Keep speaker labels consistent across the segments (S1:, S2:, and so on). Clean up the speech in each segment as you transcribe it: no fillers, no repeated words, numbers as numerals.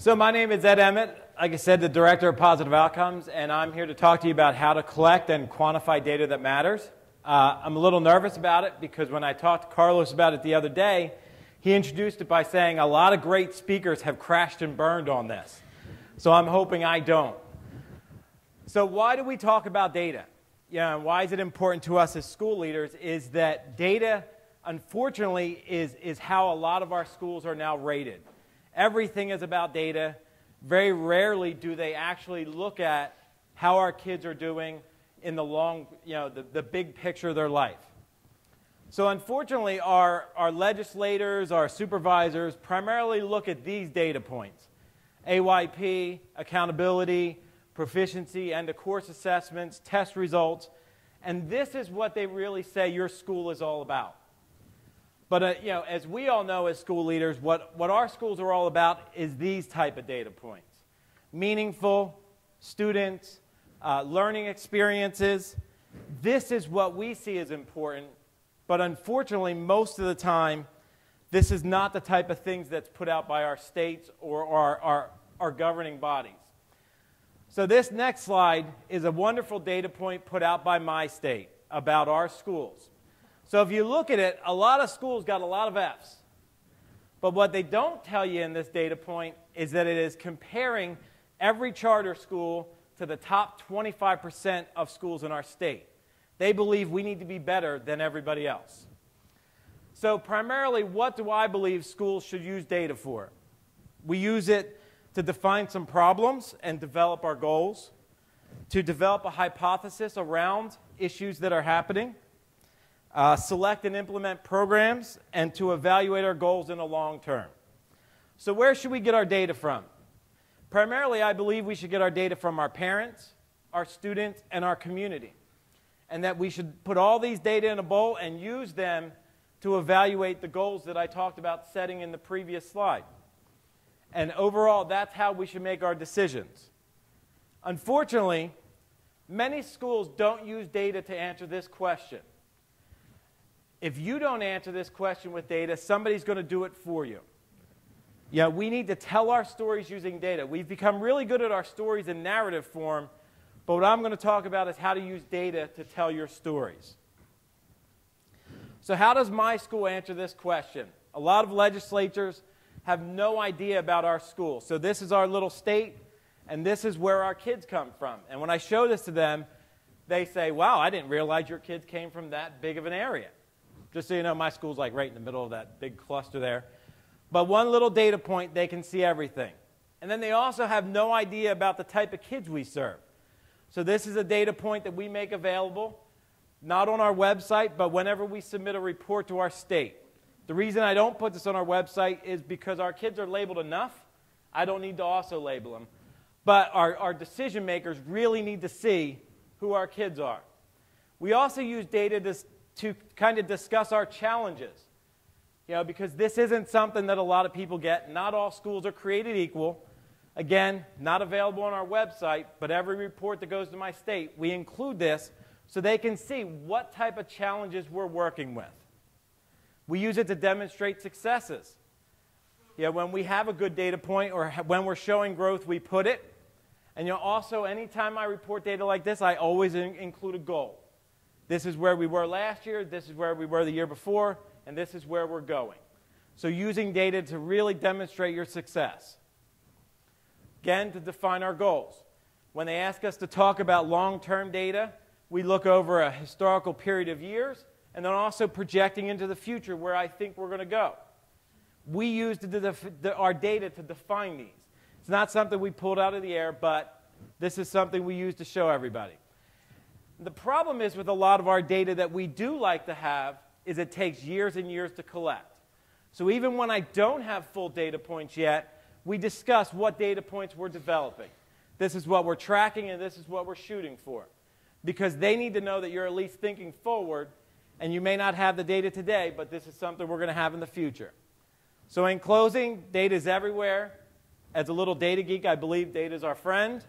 S1: So my name is Emmett, like I said, the Director of Positive Outcomes, and I'm here to talk to you about how to collect and quantify data that matters. I'm a little nervous about it because when I talked to Carlos about it the other day, he introduced it by saying a lot of great speakers have crashed and burned on this. So I'm hoping I don't. So why do we talk about data? Why is it important to us as school leaders is that data, unfortunately, is how a lot of our schools are now rated. Everything is about data. Very rarely do they actually look at how our kids are doing in the long, the big picture of their life. So unfortunately, our legislators, our supervisors primarily look at these data points: AYP, accountability, proficiency, end-of-course assessments, test results, and this is what they really say your school is all about. But as we all know as school leaders, what our schools are all about is these type of data points: meaningful, students, learning experiences. This is what we see as important, but unfortunately, most of the time, this is not the type of things that's put out by our states or our governing bodies. So this next slide is a wonderful data point put out by my state about our schools. So if you look at it, a lot of schools got a lot of Fs. But what they don't tell you in this data point is that it is comparing every charter school to the top 25% of schools in our state. They believe we need to be better than everybody else. So primarily, what do I believe schools should use data for? We use it to define some problems and develop our goals, to develop a hypothesis around issues that are happening, select and implement programs, and to evaluate our goals in the long term. So where should we get our data from? Primarily, I believe we should get our data from our parents, our students, and our community. And that we should put all these data in a bowl and use them to evaluate the goals that I talked about setting in the previous slide. And overall, that's how we should make our decisions. Unfortunately, many schools don't use data to answer this question. If you don't answer this question with data, somebody's going to do it for you. We need to tell our stories using data. We've become really good at our stories in narrative form, but what I'm going to talk about is how to use data to tell your stories. So how does my school answer this question? A lot of legislatures have no idea about our school. So this is our little state, and this is where our kids come from. And when I show this to them, they say, wow, I didn't realize your kids came from that big of an area. Just so you know, my school's like right in the middle of that big cluster there. But one little data point, they can see everything. And then they also have no idea about the type of kids we serve. So this is a data point that we make available, not on our website, but whenever we submit a report to our state. The reason I don't put this on our website is because our kids are labeled enough. I don't need to also label them. But our decision makers really need to see who our kids are. We also use data to kind of discuss our challenges. Because this isn't something that a lot of people get. Not all schools are created equal. Again, not available on our website, but every report that goes to my state, we include this so they can see what type of challenges we're working with. We use it to demonstrate successes. When we have a good data point or when we're showing growth, we put it. And also, anytime I report data like this, I always include a goal. This is where we were last year, this is where we were the year before, and this is where we're going. So using data to really demonstrate your success. Again, to define our goals. When they ask us to talk about long-term data, we look over a historical period of years, and then also projecting into the future where I think we're going to go. We use our data to define these. It's not something we pulled out of the air, but this is something we use to show everybody. The problem is with a lot of our data that we do like to have is it takes years and years to collect. So even when I don't have full data points yet, we discuss what data points we're developing. This is what we're tracking and this is what we're shooting for. Because they need to know that you're at least thinking forward, and you may not have the data today, but this is something we're going to have in the future. So in closing, data is everywhere. As a little data geek, I believe data is our friend.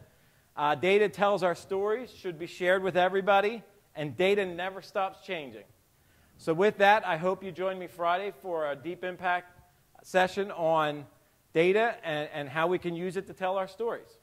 S1: Data tells our stories, should be shared with everybody, and data never stops changing. So with that, I hope you join me Friday for a deep impact session on data and how we can use it to tell our stories.